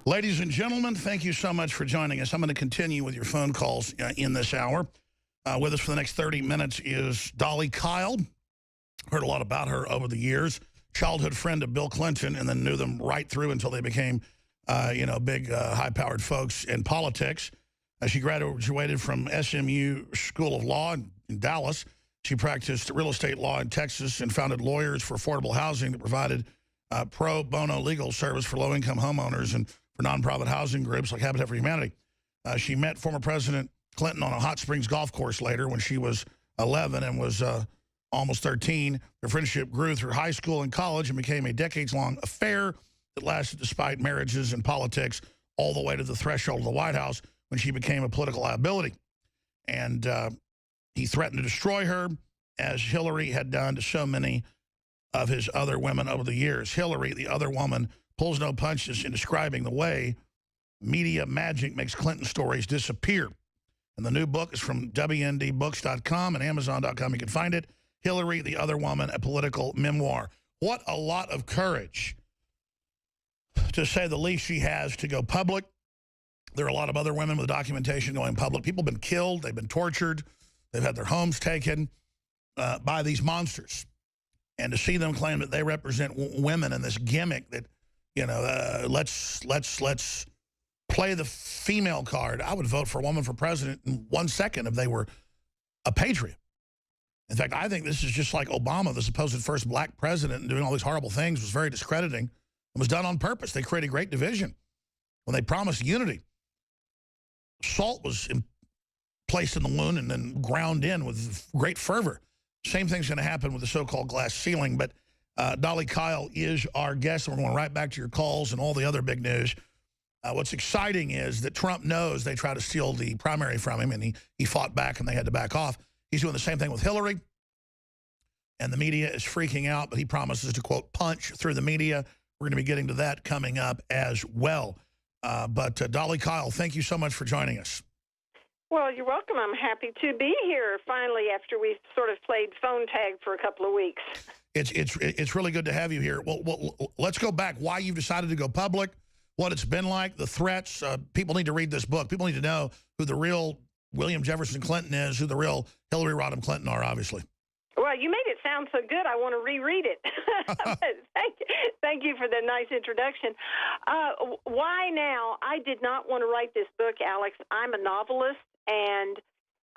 Ladies and gentlemen, thank you so much for joining us. I'm going to continue with your phone calls in this hour. With us for the next 30 minutes is Dolly Kyle. Heard a lot about her over the years. Childhood friend of Bill Clinton, and then knew them right through until they became, big, high-powered folks in politics. She graduated from SMU School of Law in Dallas. She practiced real estate law in Texas and founded Lawyers for Affordable Housing that provided pro bono legal service for low-income homeowners and for nonprofit housing groups like Habitat for Humanity. She met former President Clinton on a Hot Springs golf course later when she was 11 and was almost 13. Their friendship grew through high school and college and became a decades-long affair that lasted despite marriages and politics all the way to the threshold of the White House when she became a political liability. And he threatened to destroy her, as Hillary had done to so many of his other women over the years. Hillary, the other woman, pulls no punches in describing the way media magic makes Clinton stories disappear. And the new book is from WNDbooks.com and Amazon.com. You can find it. Hillary, the Other Woman, a political memoir. What a lot of courage, to say the least, she has to go public. There are a lot of other women with documentation going public. People have been killed. They've been tortured. They've had their homes taken by these monsters. And to see them claim that they represent women in this gimmick that, let's play the female card. I would vote for a woman for president in 1 second if they were a patriot. In fact, I think this is just like Obama, the supposed first black president, and doing all these horrible things was very discrediting and was done on purpose. They created great division when they promised unity. Salt was placed in the wound and then ground in with great fervor. Same thing's going to happen with the so-called glass ceiling. But Dolly Kyle is our guest, and we're going right back to your calls and all the other big news. What's exciting is that Trump knows they tried to steal the primary from him, and he fought back, and they had to back off. He's doing the same thing with Hillary, and the media is freaking out, but he promises to, quote, punch through the media. We're going to be getting to that coming up as well. But Dolly Kyle, thank you so much for joining us. Well, you're welcome. I'm happy to be here finally after we've sort of played phone tag for a couple of weeks. It's really good to have you here. Well, let's go back. Why you've decided to go public, what it's been like, the threats. People need to read this book. People need to know who the real William Jefferson Clinton is, who the real Hillary Rodham Clinton are, obviously. Well, you made it sound so good, I want to reread it. Thank you for the nice introduction. Why now? I did not want to write this book, Alex. I'm a novelist, and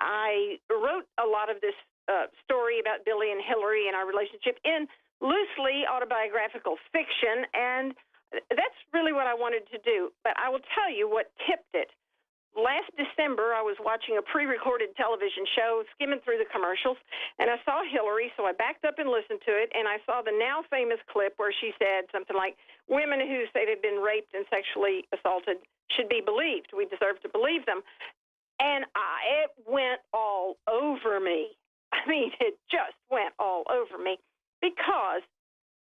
I wrote a lot of this story about Billy and Hillary and our relationship in loosely autobiographical fiction, and that's really what I wanted to do. But I will tell you what tipped it. Last December, I was watching a pre-recorded television show, skimming through the commercials, and I saw Hillary, so I backed up and listened to it, and I saw the now famous clip where she said something like, women who say they've been raped and sexually assaulted should be believed. We deserve to believe them. And it went all over me. I mean, it just went all over me, because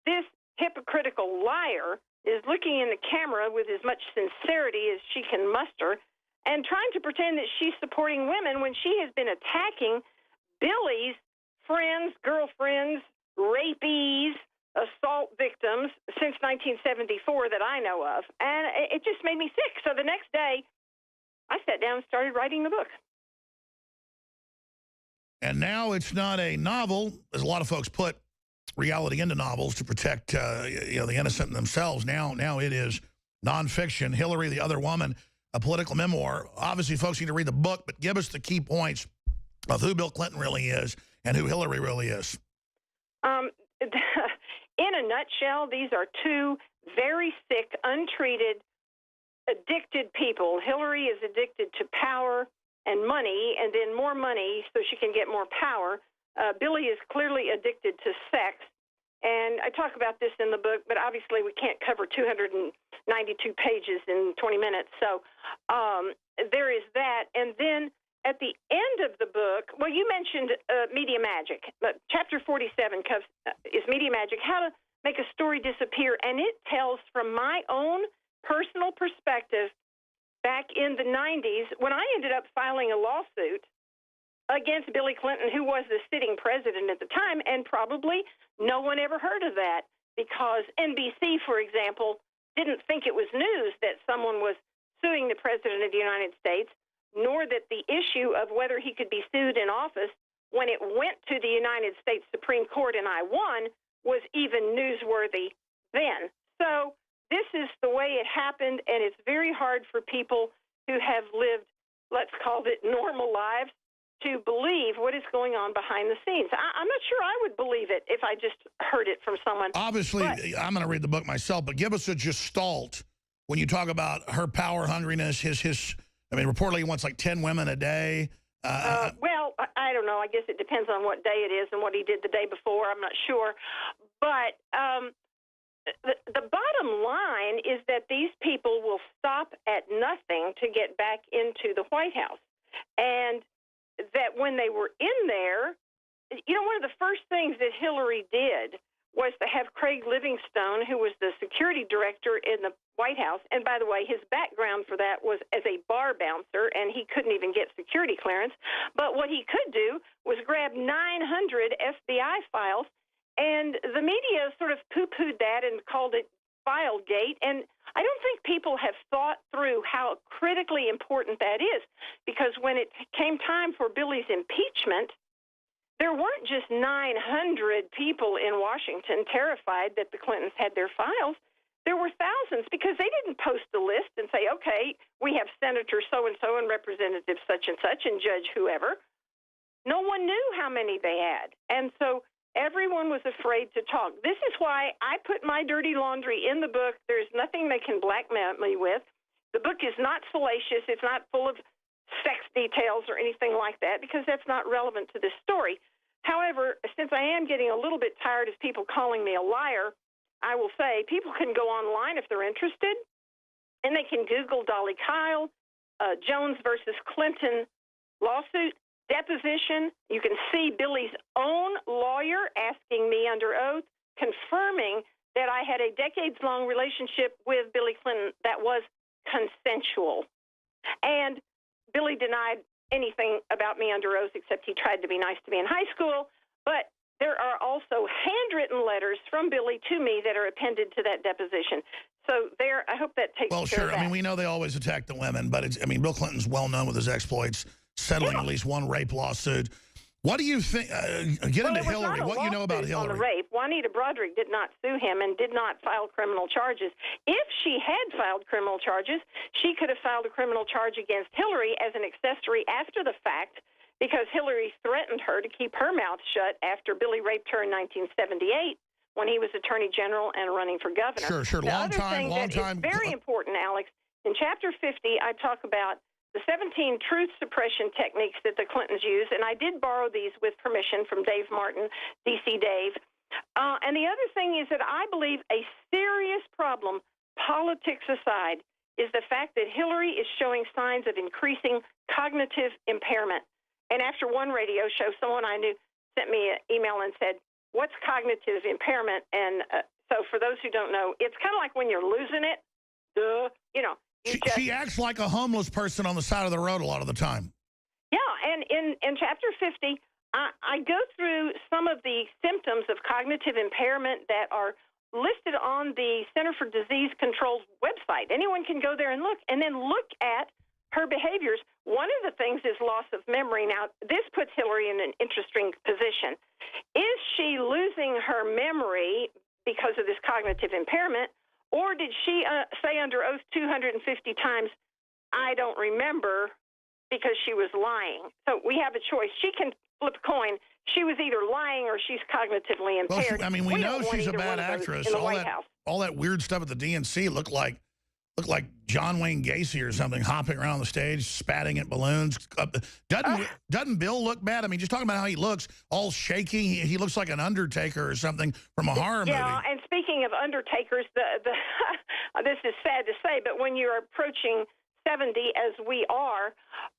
this hypocritical liar is looking in the camera with as much sincerity as she can muster and trying to pretend that she's supporting women when she has been attacking Billy's friends, girlfriends, rapees, assault victims since 1974 that I know of. And it just made me sick. So the next day, I sat down and started writing the book. And now it's not a novel, as a lot of folks put reality into novels to protect the innocent themselves. Now it is nonfiction. Hillary, the Other Woman, a political memoir. Obviously, folks need to read the book, but give us the key points of who Bill Clinton really is and who Hillary really is. In a nutshell, these are two very sick, untreated, addicted people. Hillary is addicted to power and money, and then more money so she can get more power. Billy is clearly addicted to sex. And I talk about this in the book, but obviously we can't cover 292 pages in 20 minutes. So there is that. And then at the end of the book, well, you mentioned media magic. But chapter 47 is media magic, how to make a story disappear. And it tells from my own personal perspective back in the 90s when I ended up filing a lawsuit against Billy Clinton, who was the sitting president at the time, and probably no one ever heard of that because NBC, for example, didn't think it was news that someone was suing the president of the United States, nor that the issue of whether he could be sued in office when it went to the United States Supreme Court and I won was even newsworthy then. So this is the way it happened, and it's very hard for people who have lived, let's call it, normal lives to believe what is going on behind the scenes. I'm not sure I would believe it if I just heard it from someone. Obviously, I'm going to read the book myself, but give us a gestalt when you talk about her power hungriness, I mean, reportedly he wants like 10 women a day. Well, I don't know. I guess it depends on what day it is and what he did the day before. I'm not sure. But the bottom line is that these people will stop at nothing to get back into the White House. And that when they were in there, you know, one of the first things that Hillary did was to have Craig Livingstone, who was the security director in the White House, and by the way, his background for that was as a bar bouncer, and he couldn't even get security clearance. But what he could do was grab 900 FBI files, and the media sort of poo-pooed that and called it Filegate, and I don't think people have thought through how critically important that is, because when it came time for Billy's impeachment, there weren't just 900 people in Washington terrified that the Clintons had their files. There were thousands, because they didn't post a list and say, okay, we have Senator so-and-so and Representative such and such and Judge whoever. No one knew how many they had. And so everyone was afraid to talk. This is why I put my dirty laundry in the book. There's nothing they can blackmail me with. The book is not salacious. It's not full of sex details or anything like that, because that's not relevant to this story. However, since I am getting a little bit tired of people calling me a liar, I will say people can go online if they're interested, and they can Google Dolly Kyle, Jones versus Clinton lawsuit, deposition. You can see Billy's own lawyer asking me under oath, confirming that I had a decades-long relationship with Billy Clinton that was consensual. And Billy denied anything about me under oath, except he tried to be nice to me in high school. But there are also handwritten letters from Billy to me that are appended to that deposition. So there, I hope that takes care of that. Well, sure. I mean, we know they always attack the women, but I mean, Bill Clinton's well known with his exploits, settling at least one rape lawsuit. What do you think? Get into Hillary. What you know about Hillary? On the rape, Juanita Broderick did not sue him and did not file criminal charges. If she had filed criminal charges, she could have filed a criminal charge against Hillary as an accessory after the fact, because Hillary threatened her to keep her mouth shut after Billy raped her in 1978 when he was Attorney General and running for governor. Sure. Long time. Very important, Alex. In Chapter 50, I talk about the 17 truth suppression techniques that the Clintons use, and I did borrow these with permission from Dave Martin, DC Dave. And the other thing is that I believe a serious problem, politics aside, is the fact that Hillary is showing signs of increasing cognitive impairment. And after one radio show, someone I knew sent me an email and said, what's cognitive impairment? And so for those who don't know, it's kind of like when you're losing it. You know. She acts like a homeless person on the side of the road a lot of the time. Yeah, and in Chapter 50, I go through some of the symptoms of cognitive impairment that are listed on the Center for Disease Control's website. Anyone can go there and then look at her behaviors. One of the things is loss of memory. Now, this puts Hillary in an interesting position. Is she losing her memory because of this cognitive impairment? Or did she say under oath 250 times, I don't remember, because she was lying? So we have a choice. She can flip a coin. She was either lying or she's cognitively impaired. Well, we know she's a bad actress. All that weird stuff at the DNC looked like John Wayne Gacy or something, hopping around the stage, spatting at balloons. Doesn't Bill look bad? I mean, just talking about how he looks, all shaky. He looks like an Undertaker or something from a horror movie. Yeah, and speaking of Undertakers, this is sad to say, but when you're approaching 70, as we are,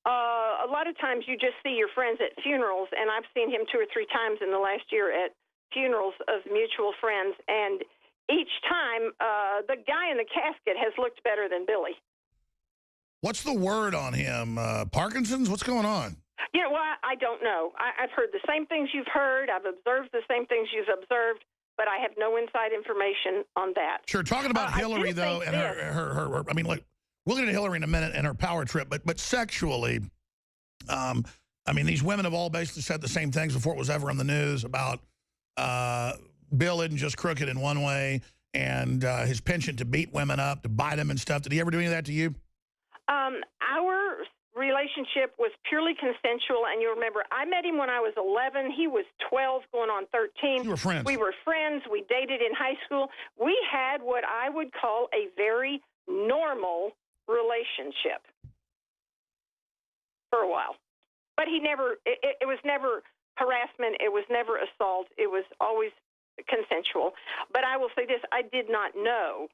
a lot of times you just see your friends at funerals, and I've seen him 2 or 3 times in the last year at funerals of mutual friends, and each time, the guy in the casket has looked better than Billy. What's the word on him? Parkinson's? What's going on? You know, well, I don't know. I've heard the same things you've heard. I've observed the same things you've observed, but I have no inside information on that. Sure. Talking about Hillary, though, and her, I mean, like, we'll get to Hillary in a minute and her power trip, but sexually, I mean, these women have all basically said the same things before it was ever on the news about Bill isn't just crooked in one way, and his penchant to beat women up, to bite them and stuff. Did he ever do any of that to you? Our relationship was purely consensual, and you'll remember, I met him when I was 11. He was 12, going on 13. You were friends. We were friends. We dated in high school. We had what I would call a very normal relationship for a while. But he never, it was never harassment. It was never assault. It was always consensual. But I will say this, I did not know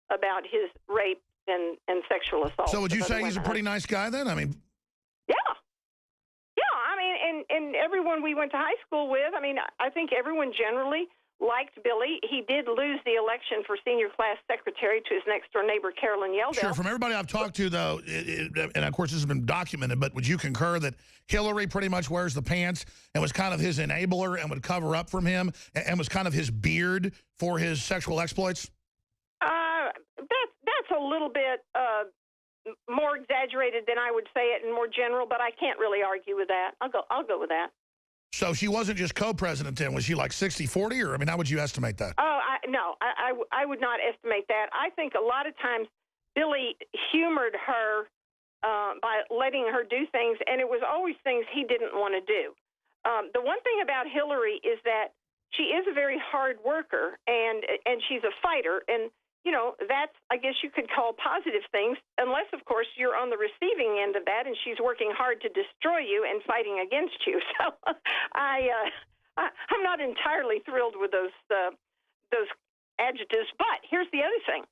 about his rape and sexual assault. So would you say he's a pretty nice guy then? I mean, yeah. I mean, and everyone we went to high school with, I mean, I think everyone generally liked Billy. He did lose the election for senior class secretary to his next door neighbor, Carolyn Yeldell. Sure. From everybody I've talked to, though, and of course this has been documented, but would you concur that Hillary pretty much wears the pants and was kind of his enabler and would cover up from him and was kind of his beard for his sexual exploits? That's a little bit more exaggerated than I would say it and more general, but I can't really argue with that. I'll go with that. So she wasn't just co-president then. Was she like 60-40, or, I mean, how would you estimate that? Oh, no, I would not estimate that. I think a lot of times Billy humored her by letting her do things, and it was always things he didn't want to do. The one thing about Hillary is that she is a very hard worker, and she's a fighter, and you know, that's, I guess you could call positive things, unless, of course, you're on the receiving end of that and she's working hard to destroy you and fighting against you. So I'm not entirely thrilled with those adjectives. But here's the other thing.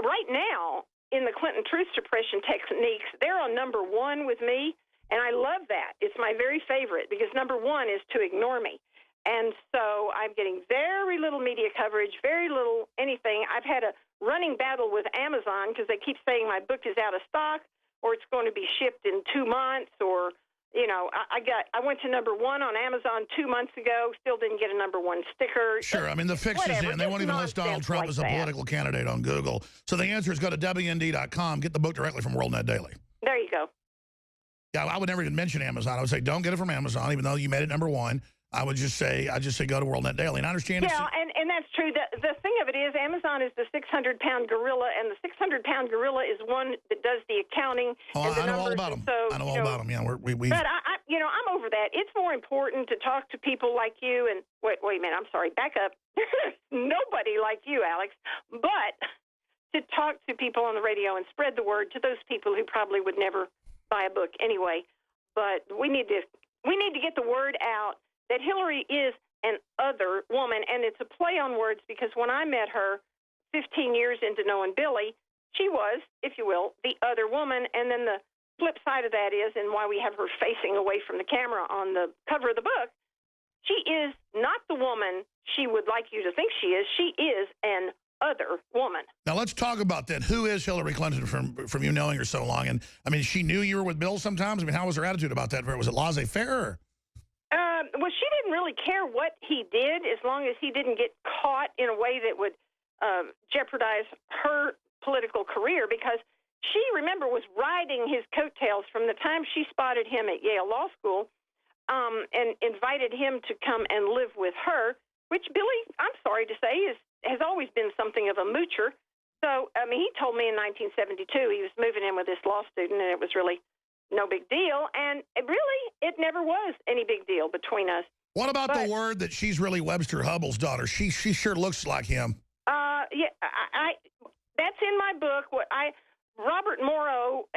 Right now, in the Clinton truth suppression techniques, they're on number one with me, and I love that. It's my very favorite because number one is to ignore me. And so I'm getting very little media coverage, very little anything. I've had a running battle with Amazon because they keep saying my book is out of stock or it's going to be shipped in 2 months or, you know, I went to number one on Amazon 2 months ago, still didn't get a number one sticker. Sure. I mean, the fix is in. They won't even list Donald Trump as a political candidate on Google. So the answer is go to WND.com, get the book directly from WorldNet Daily. There you go. Yeah, I would never even mention Amazon. I would say don't get it from Amazon, even though you made it number one. I would just say, go to WorldNet Daily. And I understand. Yeah, and that's true. The thing of it is, Amazon is the 600-pound gorilla, and the 600-pound gorilla is one that does the accounting. Oh, and the I know all about them. So, I know all about them. Yeah, we. But I'm over that. It's more important to talk to people like you. And wait a minute. I'm sorry. Back up. Nobody like you, Alex. But to talk to people on the radio and spread the word to those people who probably would never buy a book anyway. But we need to get the word out that Hillary is an other woman, and it's a play on words because when I met her 15 years into knowing Billy, she was, if you will, the other woman, and then the flip side of that is, and why we have her facing away from the camera on the cover of the book, she is not the woman she would like you to think she is an other woman. Now let's talk about that. Who is Hillary Clinton from you knowing her so long? And I mean, she knew you were with Bill sometimes. I mean, how was her attitude about that? Was it laissez-faire? Well, she didn't really care what he did as long as he didn't get caught in a way that would jeopardize her political career because she, remember, was riding his coattails from the time she spotted him at Yale Law School and invited him to come and live with her, which Billy, I'm sorry to say, has always been something of a moocher. So, I mean, he told me in 1972 he was moving in with this law student, and it was really no big deal, and it never was any big deal between us. What about the word that she's really Webster Hubbell's daughter? She sure looks like him. Yeah, that's in my book. Robert Morrow,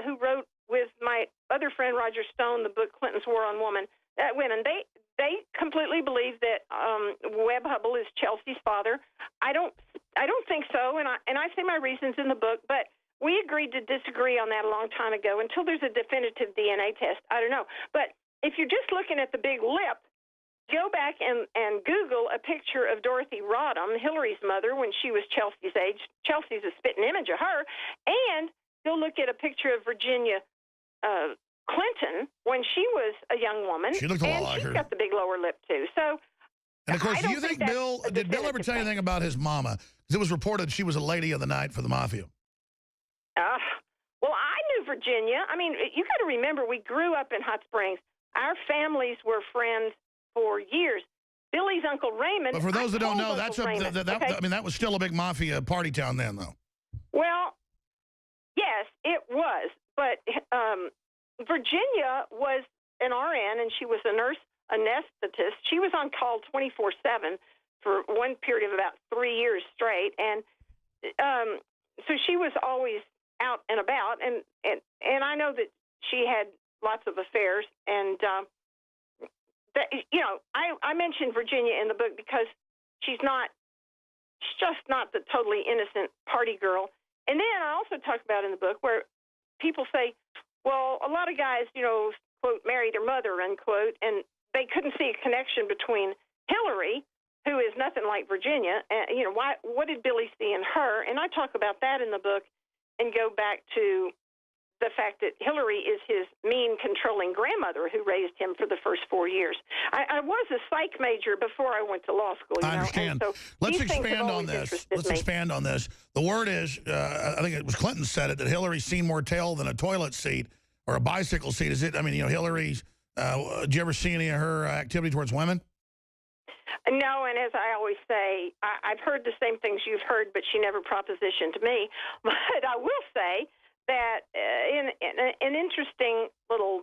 who wrote with my other friend Roger Stone the book Clinton's War on Women, they completely believe that Webb Hubbell is Chelsea's father. I don't think so, and I say my reasons in the book, but we agreed to disagree on that a long time ago until there's a definitive DNA test. I don't know. But if you're just looking at the big lip, go back and Google a picture of Dorothy Rodham, Hillary's mother, when she was Chelsea's age. Chelsea's a spitting image of her. And go look at a picture of Virginia Clinton when she was a young woman. She looked a lot and like she's her. got the big lower lip, too. So, And, of course, I do don't you think that's Bill, a did Bill ever definitive tell you thing. anything about his mama? Because it was reported she was a lady of the night for the mafia. Well, I knew Virginia. I mean, you got to remember, we grew up in Hot Springs. Our families were friends for years. Billy's Uncle Raymond. But for those that don't know, that's okay? I mean, that was still a big mafia party town then, though. Well, yes, it was. But Virginia was an RN, and she was a nurse anesthetist. She was on call 24/7 for one period of about 3 years straight, and so she was always out and about. And I know that she had lots of affairs, and that, you know, I mentioned Virginia in the book because she's just not the totally innocent party girl. And then I also talk about in the book where people say, well, a lot of guys, you know, quote, married their mother, unquote, and they couldn't see a connection between Hillary, who is nothing like Virginia, and, you know, what did Billy see in her? And I talk about that in the book and go back to the fact that Hillary is his mean, controlling grandmother who raised him for the first 4 years. I was a psych major before I went to law school. You I understand. know? And so Let's expand on this. Let's expand on this. The word is, I think it was Clinton said it, that Hillary's seen more tail than a toilet seat or a bicycle seat. Is it? I mean, you know, Hillary's, did you ever see any of her activity towards women? No, and as I always say, I've heard the same things you've heard, but she never propositioned me. But I will say that in an interesting little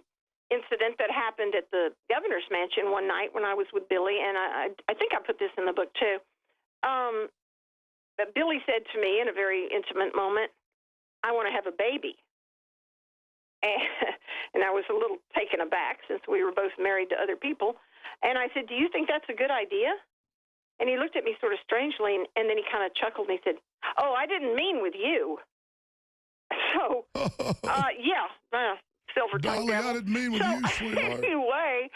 incident that happened at the governor's mansion one night when I was with Billy, and I think I put this in the book too, that Billy said to me in a very intimate moment, I want to have a baby. And I was a little taken aback since we were both married to other people. And I said, do you think that's a good idea? And he looked at me sort of strangely, and then he kind of chuckled, and he said, oh, I didn't mean with you. So, silver tongue devil. I didn't mean with you, sweetheart. Anyway,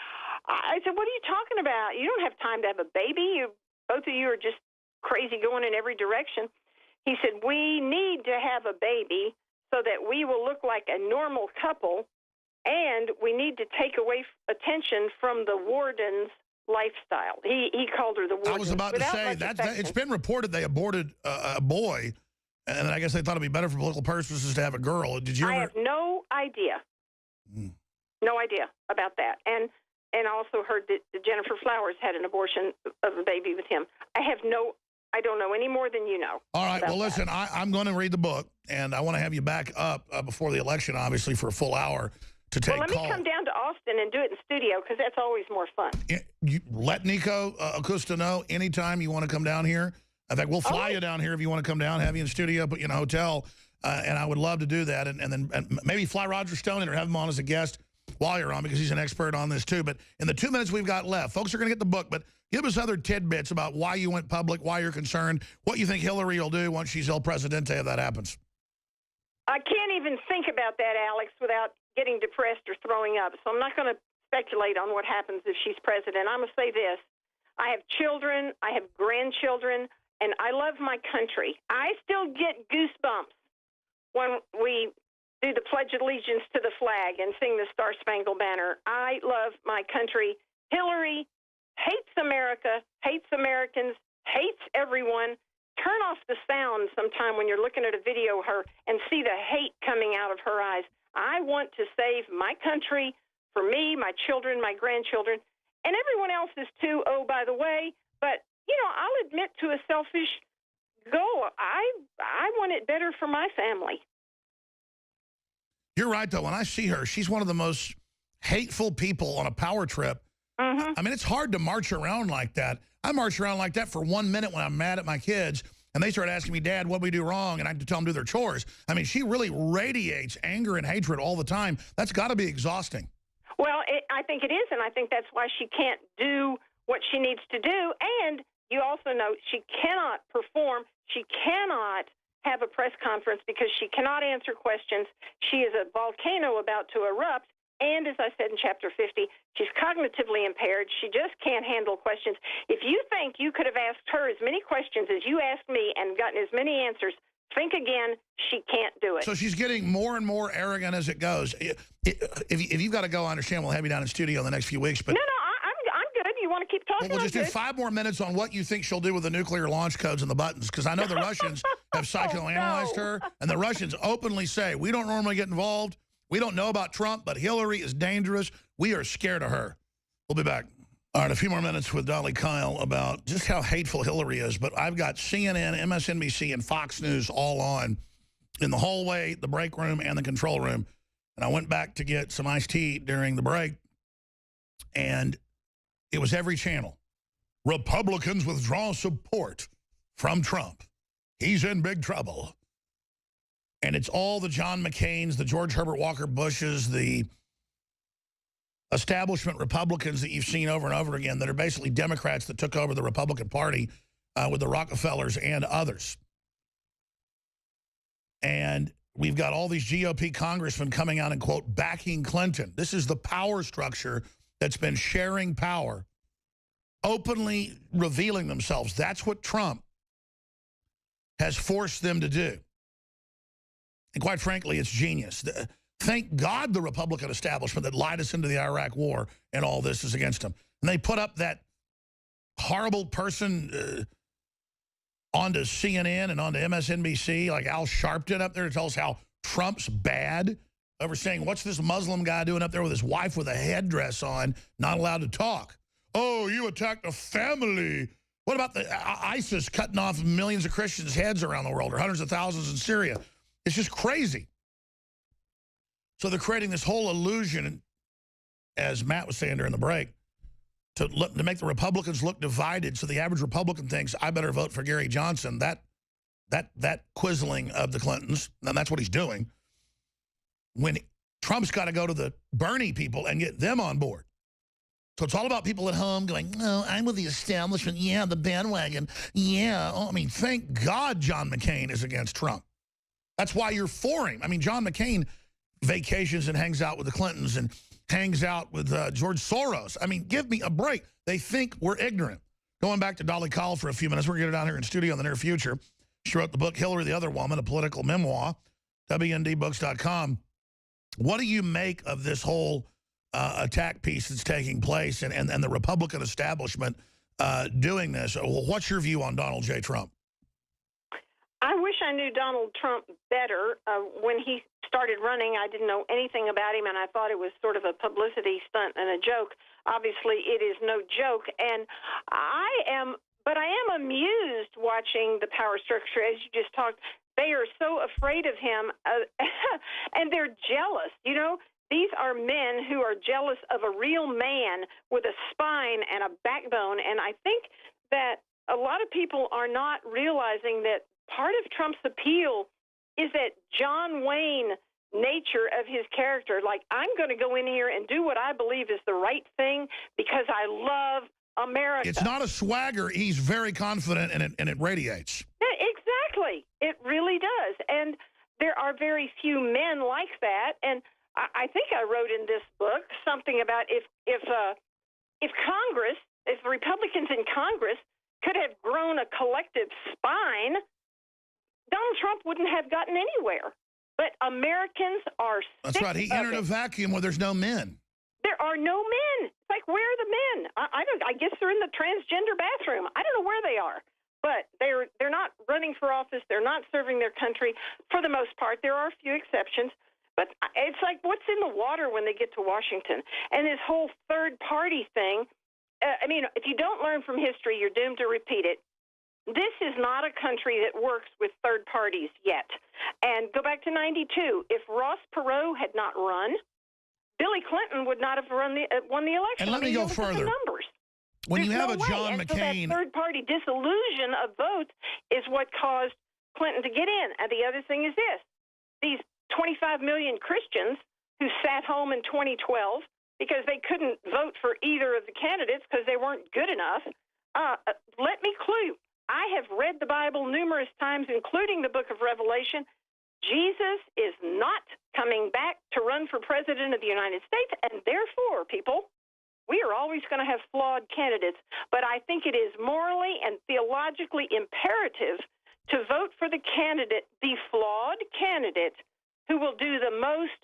I said, what are you talking about? You don't have time to have a baby. Both of you are just crazy going in every direction. He said, we need to have a baby so that we will look like a normal couple, and we need to take away attention from the warden's lifestyle. He called her the warden. I was about to say, it's been reported they aborted a boy, and then I guess they thought it'd be better for political purposes to have a girl. Did you ever? I have no idea. No idea about that. And I also heard that Jennifer Flowers had an abortion of a baby with him. I don't know any more than you know. All right. Well, listen, I'm going to read the book, and I want to have you back up before the election, obviously, for a full hour to take calls. Well, let me come down to Austin and do it in studio, because that's always more fun. You let Nico Acosta know anytime you want to come down here. In fact, we'll fly you down here if you want to come down, have you in studio, put you in a hotel, and I would love to do that. And then maybe fly Roger Stone in or have him on as a guest while you're on, because he's an expert on this too. But in the 2 minutes we've got left, folks are going to get the book, but give us other tidbits about why you went public, why you're concerned, what you think Hillary will do once she's El Presidente if that happens. I can't even think about that, Alex, without getting depressed or throwing up. So I'm not going to speculate on what happens if she's president. I'm going to say this. I have children, I have grandchildren, and I love my country. I still get goosebumps when we do the Pledge of Allegiance to the flag and sing the Star Spangled Banner. I love my country. Hillary hates America, hates Americans, hates everyone. Turn off the sound sometime when you're looking at a video of her and see the hate coming out of her eyes. I want to save my country for me, my children, my grandchildren, and everyone else is too, oh, by the way. But, you know, I'll admit to a selfish goal. I want it better for my family. You're right, though. When I see her, she's one of the most hateful people on a power trip. I mean, it's hard to march around like that. I march around like that for 1 minute when I'm mad at my kids, and they start asking me, Dad, what we do wrong? And I have to tell them to do their chores. I mean, she really radiates anger and hatred all the time. That's got to be exhausting. Well, I think it is, and I think that's why she can't do what she needs to do. And you also know she cannot perform. She cannot have a press conference because she cannot answer questions. She is a volcano about to erupt. And as I said in Chapter 50, she's cognitively impaired. She just can't handle questions. If you think you could have asked her as many questions as you asked me and gotten as many answers, think again. She can't do it. So she's getting more and more arrogant as it goes. If you've got to go, I understand. We'll have you down in studio in the next few weeks. But no, I'm good. You want to keep talking? we'll just do good. 5 more minutes on what you think she'll do with the nuclear launch codes and the buttons, because I know the Russians have psychoanalyzed her, and the Russians openly say, we don't normally get involved. We don't know about Trump, but Hillary is dangerous. We are scared of her. We'll be back. All right, a few more minutes with Dolly Kyle about just how hateful Hillary is. But I've got CNN, MSNBC, and Fox News all on in the hallway, the break room, and the control room. And I went back to get some iced tea during the break, and it was every channel. Republicans withdraw support from Trump. He's in big trouble. And it's all the John McCains, the George Herbert Walker Bushes, the establishment Republicans that you've seen over and over again that are basically Democrats that took over the Republican Party with the Rockefellers and others. And we've got all these GOP congressmen coming out and, quote, backing Clinton. This is the power structure that's been sharing power, openly revealing themselves. That's what Trump has forced them to do. And quite frankly, it's genius. Thank God the Republican establishment that lied us into the Iraq war and all this is against them. And they put up that horrible person onto CNN and onto MSNBC, like Al Sharpton up there to tell us how Trump's bad, over saying, what's this Muslim guy doing up there with his wife with a headdress on, not allowed to talk? Oh, you attacked a family. What about the ISIS cutting off millions of Christians' heads around the world, or hundreds of thousands in Syria? It's just crazy. So they're creating this whole illusion, as Matt was saying during the break, to make the Republicans look divided. So the average Republican thinks, I better vote for Gary Johnson. That quizzling of the Clintons, and that's what he's doing. When Trump's got to go to the Byrne people and get them on board. So it's all about people at home going, no, I'm with the establishment. Yeah, the bandwagon. Yeah. Oh, I mean, thank God John McCain is against Trump. That's why you're for him. I mean, John McCain vacations and hangs out with the Clintons and hangs out with George Soros. I mean, give me a break. They think we're ignorant. Going back to Dolly Kyle for a few minutes. We're going to get her down here in studio in the near future. She wrote the book, Hillary the Other Woman, a political memoir, WNDbooks.com. What do you make of this whole attack piece that's taking place and the Republican establishment doing this? Well, what's your view on Donald J. Trump? I wish I knew Donald Trump better. When he started running, I didn't know anything about him, and I thought it was sort of a publicity stunt and a joke. Obviously, it is no joke, and I am amused watching the power structure, as you just talked. They are so afraid of him, and they're jealous. You know, these are men who are jealous of a real man with a spine and a backbone, and I think that a lot of people are not realizing that part of Trump's appeal is that John Wayne nature of his character. Like, I'm going to go in here and do what I believe is the right thing because I love America. It's not a swagger. He's very confident, and it radiates. Yeah, exactly. It really does. And there are very few men like that. And I think I wrote in this book something about if Congress, if the Republicans in Congress could have grown a collective spine, Donald Trump wouldn't have gotten anywhere. But Americans are sick. That's right. He entered a vacuum where there's no men. There are no men. It's like, where are the men? I guess they're in the transgender bathroom. I don't know where they are. But they're not running for office. They're not serving their country for the most part. There are a few exceptions. But it's like, what's in the water when they get to Washington? And this whole third-party thing, I mean, if you don't learn from history, you're doomed to repeat it. This is not a country that works with third parties yet. And go back to 92. If Ross Perot had not run, Billy Clinton would not have won the election. And let me go further. The numbers. When There's you have no a John way. McCain... So that third-party disillusion of votes is what caused Clinton to get in. And the other thing is this. These 25 million Christians who sat home in 2012 because they couldn't vote for either of the candidates because they weren't good enough, let me clue. I have read the Bible numerous times, including the book of Revelation. Jesus is not coming back to run for president of the United States, and therefore, people, we are always going to have flawed candidates. But I think it is morally and theologically imperative to vote for the candidate, the flawed candidate, who will do the most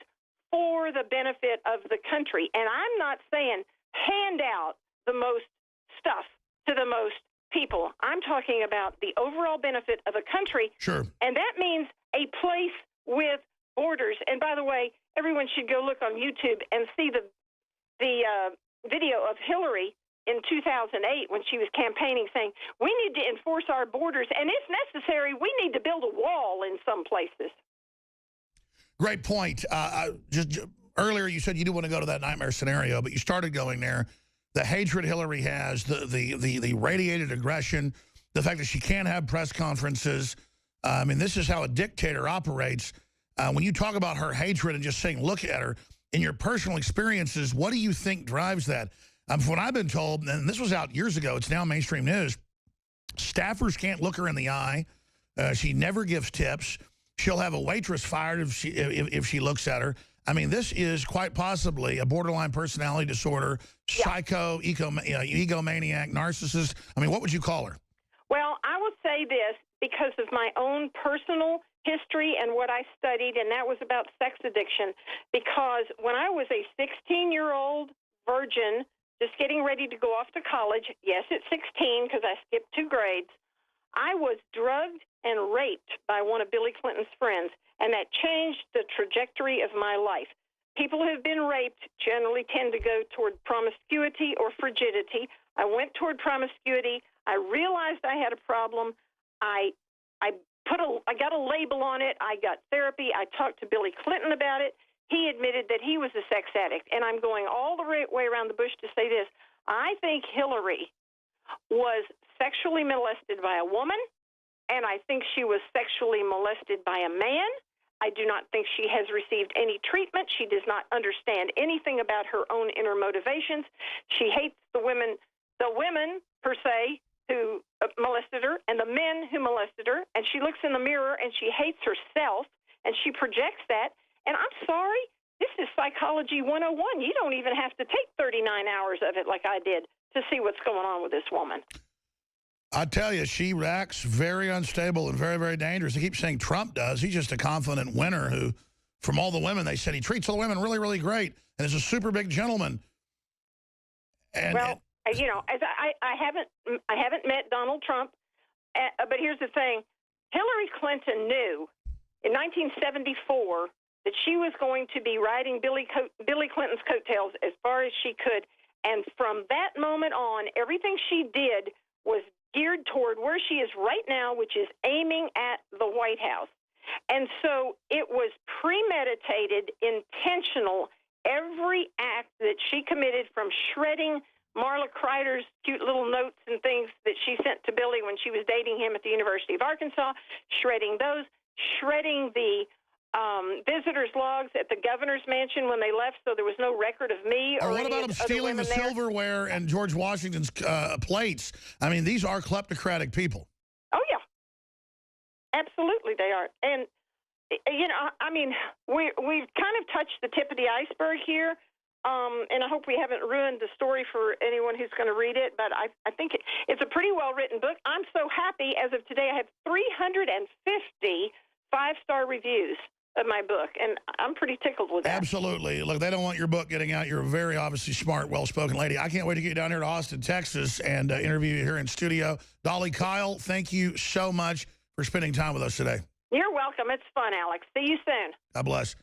for the benefit of the country. And I'm not saying hand out the most stuff to the most people. I'm talking about the overall benefit of a country. Sure. And that means a place with borders. And by the way, everyone should go look on YouTube and see the video of Hillary in 2008 when she was campaigning saying, we need to enforce our borders, and if necessary, we need to build a wall in some places. Great point. Just earlier you said you didn't want to go to that nightmare scenario, but you started going there. The hatred Hillary has, the radiated aggression, the fact that she can't have press conferences. I mean, this is how a dictator operates. When you talk about her hatred and just saying, look at her, in your personal experiences, what do you think drives that? From what I've been told, and this was out years ago, it's now mainstream news, staffers can't look her in the eye. She never gives tips. She'll have a waitress fired if she looks at her. I mean, this is quite possibly a borderline personality disorder, psycho, egomaniac, narcissist. I mean, what would you call her? Well, I would say this because of my own personal history and what I studied, and that was about sex addiction. Because when I was a 16-year-old virgin, just getting ready to go off to college, yes, at 16 because I skipped 2 grades, I was drugged and raped by one of Billy Clinton's friends, and that changed the trajectory of my life. People who have been raped generally tend to go toward promiscuity or frigidity. I went toward promiscuity. I realized I had a problem. I got a label on it. I got therapy. I talked to Billy Clinton about it. He admitted that he was a sex addict. And I'm going all the way around the bush to say this. I think Hillary was sexually molested by a woman, and I think she was sexually molested by a man. I do not think she has received any treatment. She does not understand anything about her own inner motivations. She hates the women per se, who molested her and the men who molested her, and she looks in the mirror and she hates herself, and she projects that. And I'm sorry, this is Psychology 101. You don't even have to take 39 hours of it like I did to see what's going on with this woman. I tell you, she acts very unstable and very, very dangerous. They keep saying Trump does. He's just a confident winner who, from all the women, they said he treats all the women really, really great and is a super big gentleman. And, well, you know, as I haven't met Donald Trump, but here's the thing: Hillary Clinton knew in 1974 that she was going to be riding Billy Clinton's coattails as far as she could, and from that moment on, everything she did was geared toward where she is right now, which is aiming at the White House. And so it was premeditated, intentional. Every act that she committed, from shredding Marla Kreider's cute little notes and things that she sent to Billy when she was dating him at the University of Arkansas, shredding those, shredding the visitors' logs at the governor's mansion when they left, so there was no record of me. Or what about them stealing the silverware and George Washington's plates? I mean, these are kleptocratic people. Oh, yeah. Absolutely they are. And, you know, I mean, we've kind of touched the tip of the iceberg here, and I hope we haven't ruined the story for anyone who's going to read it, but I think it's a pretty well-written book. I'm so happy. As of today, I have 350 5-star reviews of my book, and I'm pretty tickled with that. Absolutely. Look, they don't want your book getting out. You're a very obviously smart, well-spoken lady. I can't wait to get down here to Austin, Texas, and interview you here in studio. Dolly Kyle, thank you so much for spending time with us today. You're welcome. It's fun, Alex. See you soon. God bless.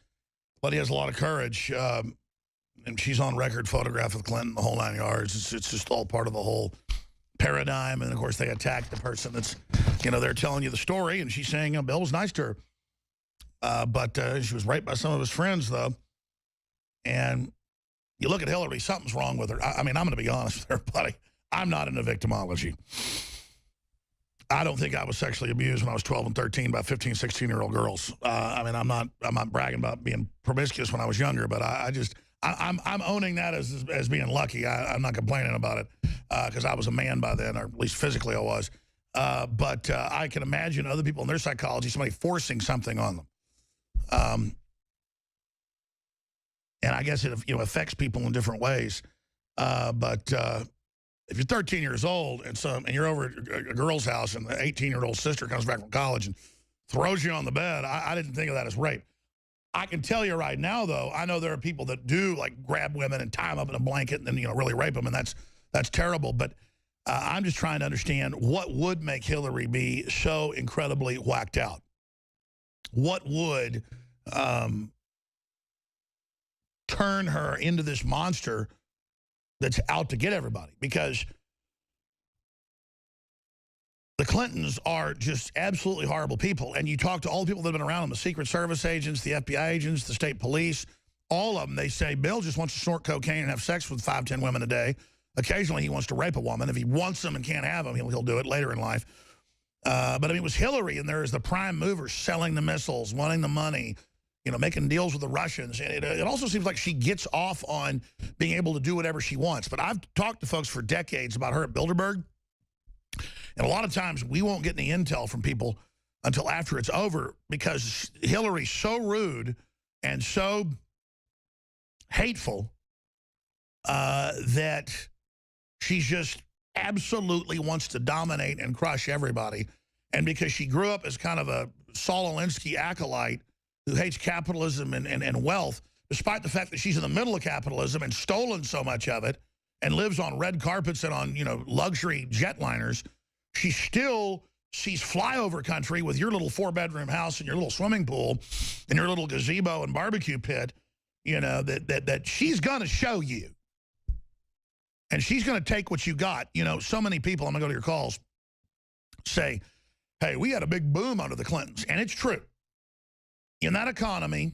Lady has a lot of courage, and she's on record photograph with Clinton, the whole 9 yards. It's just all part of the whole paradigm, and, of course, they attack the person that's, you know, they're telling you the story, and she's saying, Bill was nice to her. But she was raped by some of his friends, though. And you look at Hillary, something's wrong with her. I mean, I'm going to be honest with everybody. I'm not into victimology. I don't think I was sexually abused when I was 12 and 13 by 15, 16-year-old girls. I mean, I'm not bragging about being promiscuous when I was younger, but I'm owning that as being lucky. I'm not complaining about it because I was a man by then, or at least physically I was. But I can imagine other people in their psychology, somebody forcing something on them. And I guess it affects people in different ways. But if you're 13 years old and you're over at a girl's house and the 18-year-old sister comes back from college and throws you on the bed, I didn't think of that as rape. I can tell you right now, though, I know there are people that do like grab women and tie them up in a blanket and then, you know, really rape them, and that's terrible. But I'm just trying to understand what would make Hillary be so incredibly whacked out. What would turn her into this monster that's out to get everybody? Because the Clintons are just absolutely horrible people. And you talk to all the people that have been around them, the Secret Service agents, the FBI agents, the state police, all of them, they say Bill just wants to snort cocaine and have sex with 5, 10 women a day. Occasionally he wants to rape a woman. If he wants them and can't have them, he'll do it later in life. But I mean, it was Hillary, and there is the prime mover selling the missiles, wanting the money, you know, making deals with the Russians. And it also seems like she gets off on being able to do whatever she wants. But I've talked to folks for decades about her at Bilderberg. And a lot of times we won't get any intel from people until after it's over, because Hillary's so rude and so hateful that she just absolutely wants to dominate and crush everybody. And because she grew up as kind of a Saul Alinsky acolyte who hates capitalism and wealth, despite the fact that she's in the middle of capitalism and stolen so much of it and lives on red carpets and on, you know, luxury jetliners, she still sees flyover country with your little 4-bedroom house and your little swimming pool and your little gazebo and barbecue pit, you know, that she's going to show you. And she's going to take what you got. You know, so many people, I'm going to go to your calls, say, hey, we had a big boom under the Clintons. And it's true. In that economy,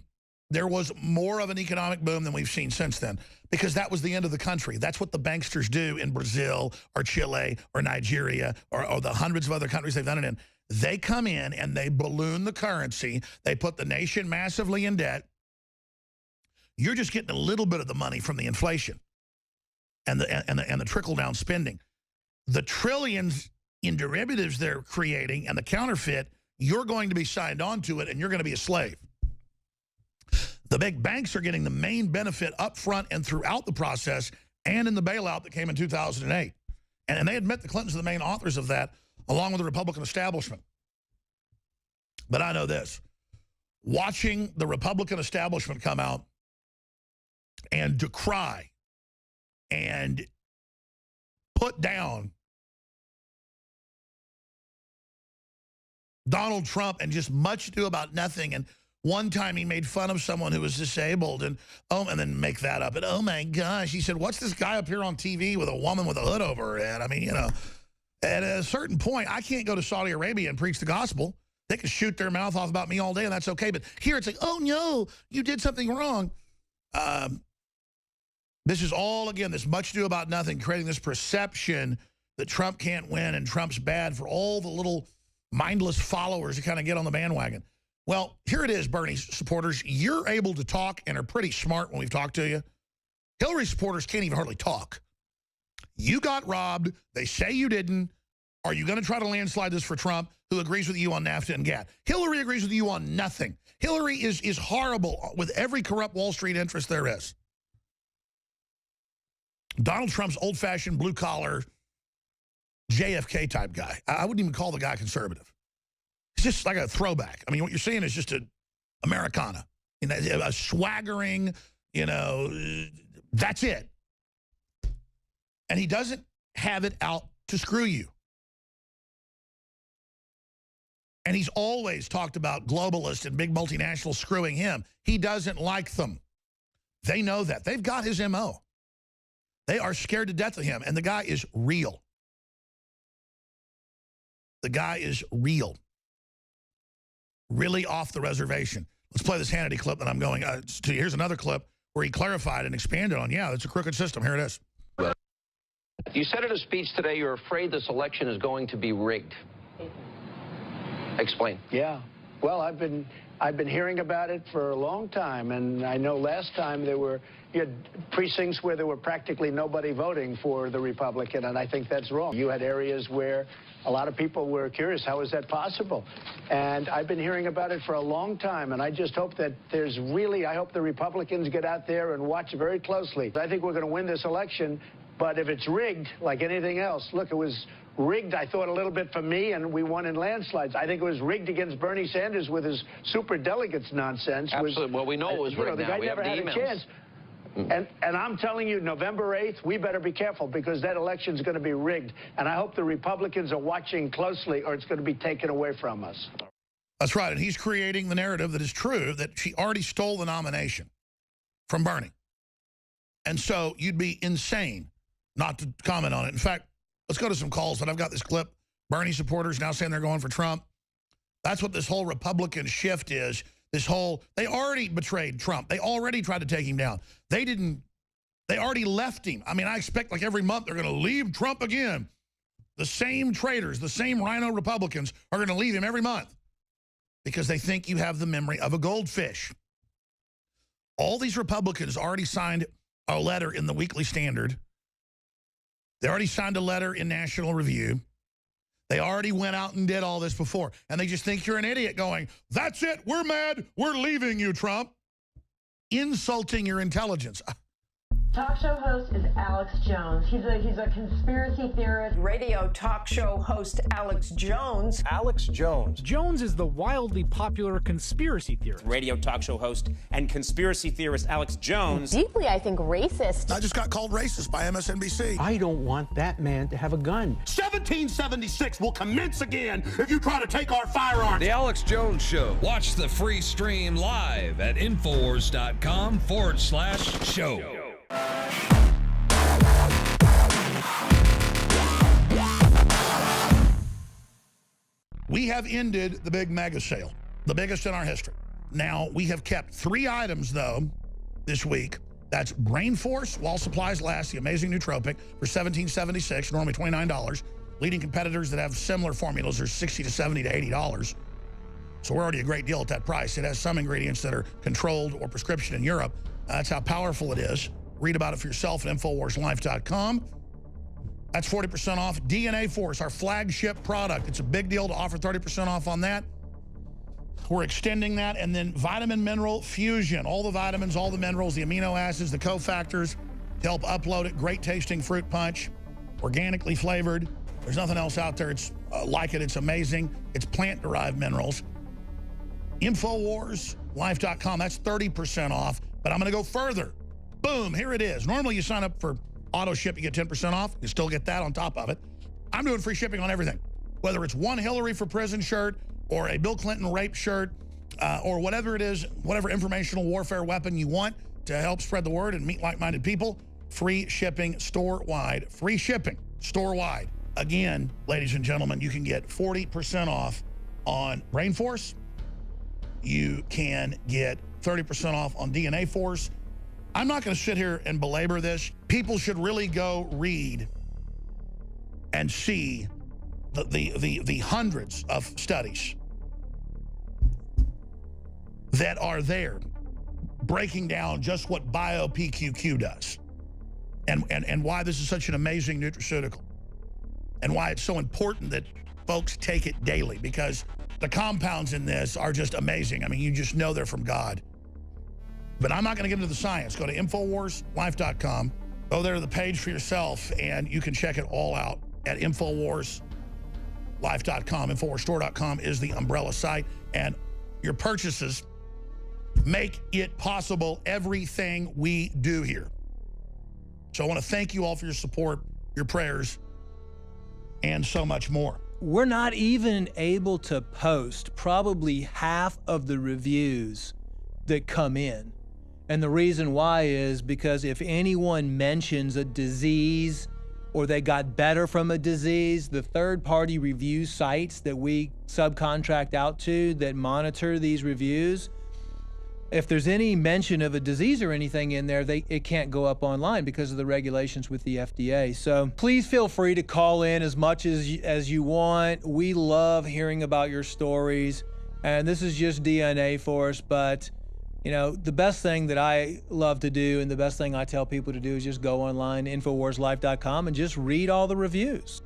there was more of an economic boom than we've seen since then, because that was the end of the country. That's what the banksters do in Brazil or Chile or Nigeria or the hundreds of other countries they've done it in. They come in and they balloon the currency. They put the nation massively in debt. You're just getting a little bit of the money from the inflation and the trickle-down spending. The trillions in derivatives they're creating and the counterfeit, you're going to be signed on to it and you're going to be a slave. The big banks are getting the main benefit up front and throughout the process, and in the bailout that came in 2008. And they admit the Clintons are the main authors of that, along with the Republican establishment. But I know this. Watching the Republican establishment come out and decry and put down Donald Trump and just much ado about nothing. And one time he made fun of someone who was disabled and then make that up. And oh my gosh, he said, what's this guy up here on TV with a woman with a hood over her head? I mean, you know, at a certain point, I can't go to Saudi Arabia and preach the gospel. They can shoot their mouth off about me all day and that's okay. But here it's like, oh no, you did something wrong. This is all, again, this much ado about nothing, creating this perception that Trump can't win and Trump's bad for all the little mindless followers who kind of get on the bandwagon. Well, here it is, Bernie supporters. You're able to talk and are pretty smart when we've talked to you. Hillary supporters can't even hardly talk. You got robbed. They say you didn't. Are you going to try to landslide this for Trump, who agrees with you on NAFTA and GATT? Hillary agrees with you on nothing. Hillary is horrible with every corrupt Wall Street interest there is. Donald Trump's old-fashioned, blue-collar, JFK-type guy. I wouldn't even call the guy conservative. It's just like a throwback. I mean, what you're seeing is just an Americana. You know, a swaggering, you know, that's it. And he doesn't have it out to screw you. And he's always talked about globalists and big multinationals screwing him. He doesn't like them. They know that. They've got his MO. They are scared to death of him. And the guy is real. The guy is real. Really off the reservation. Let's play this Hannity clip that I'm going to. Here's another clip where he clarified and expanded on, yeah, it's a crooked system. Here it is. You said in a speech today you're afraid this election is going to be rigged. Explain. Yeah. Well, I've been hearing about it for a long time, and I know last time you had precincts where there were practically nobody voting for the Republican, and I think that's wrong. You had areas where a lot of people were curious, how is that possible? And I've been hearing about it for a long time, and I just hope that I hope the Republicans get out there and watch very closely. I think we're going to win this election But if it's rigged, like anything else, look, it was rigged, I thought, a little bit for me, and we won in landslides. I think it was rigged against Bernie Sanders with his super delegates nonsense. Absolutely. Well, we know it was rigged the guy now. We never have had the a emails. chance. And I'm telling you, November 8th, we better be careful, because that election's going to be rigged. And I hope the Republicans are watching closely, or it's going to be taken away from us. That's right. And he's creating the narrative that is true, that she already stole the nomination from Bernie. And so you'd be insane not to comment on it. In fact, let's go to some calls. And I've got this clip. Bernie supporters now saying they're going for Trump. That's what this whole Republican shift is. They already betrayed Trump. They already tried to take him down. They already left him. I mean, I expect like every month they're going to leave Trump again. The same traitors, the same rhino Republicans are going to leave him every month because they think you have the memory of a goldfish. All these Republicans already signed a letter in the Weekly Standard. They already signed a letter in National Review. They already went out and did all this before. And they just think you're an idiot going, that's it, we're mad, we're leaving you, Trump. Insulting your intelligence. Talk show host is Alex Jones. He's a conspiracy theorist. Radio talk show host Alex Jones. Alex Jones. Jones is the wildly popular conspiracy theorist. Radio talk show host and conspiracy theorist Alex Jones. Deeply, I think, racist. I just got called racist by MSNBC. I don't want that man to have a gun. 1776 will commence again if you try to take our firearms. The Alex Jones Show. Watch the free stream live at Infowars.com/show. We have ended the big mega sale, the biggest in our history. Now, we have kept 3 items, though, this week. That's Brain Force, While Supplies Last, the amazing nootropic, for $17.76, normally $29. Leading competitors that have similar formulas are $60 to $70 to $80. So we're already a great deal at that price. It has some ingredients that are controlled or prescription in Europe. That's how powerful it is. Read about it for yourself at InfoWarsLife.com. That's 40% off. DNA Force, our flagship product. It's a big deal to offer 30% off on that. We're extending that. And then Vitamin Mineral Fusion. All the vitamins, all the minerals, the amino acids, the cofactors to help upload it. Great tasting fruit punch. Organically flavored. There's nothing else out there it's like it. It's amazing. It's plant-derived minerals. InfoWarsLife.com. That's 30% off. But I'm going to go further. Boom, here it is. Normally you sign up for auto ship, you get 10% off. You still get that on top of it. I'm doing free shipping on everything. Whether it's one Hillary for Prison shirt or a Bill Clinton rape shirt or whatever it is, whatever informational warfare weapon you want to help spread the word and meet like-minded people, free shipping store-wide. Free shipping store-wide. Again, ladies and gentlemen, you can get 40% off on Brain Force. You can get 30% off on DNA Force. I'm not going to sit here and belabor this. People should really go read and see the hundreds of studies that are there breaking down just what BioPQQ does and why this is such an amazing nutraceutical and why it's so important that folks take it daily, because the compounds in this are just amazing. I mean, you just know they're from God. But I'm not going to get into the science. Go to InfoWarsLife.com. Go there to the page for yourself, and you can check it all out at InfoWarsLife.com. InfoWarsStore.com is the umbrella site, and your purchases make it possible, everything we do here. So I want to thank you all for your support, your prayers, and so much more. We're not even able to post probably half of the reviews that come in. And the reason why is because if anyone mentions a disease or they got better from a disease, the third-party review sites that we subcontract out to that monitor these reviews, if there's any mention of a disease or anything in there, it can't go up online because of the regulations with the FDA. So please feel free to call in as much as you want. We love hearing about your stories. And this is just DNA Force, but you know, the best thing that I love to do and the best thing I tell people to do is just go online, InfoWarsLife.com, and just read all the reviews.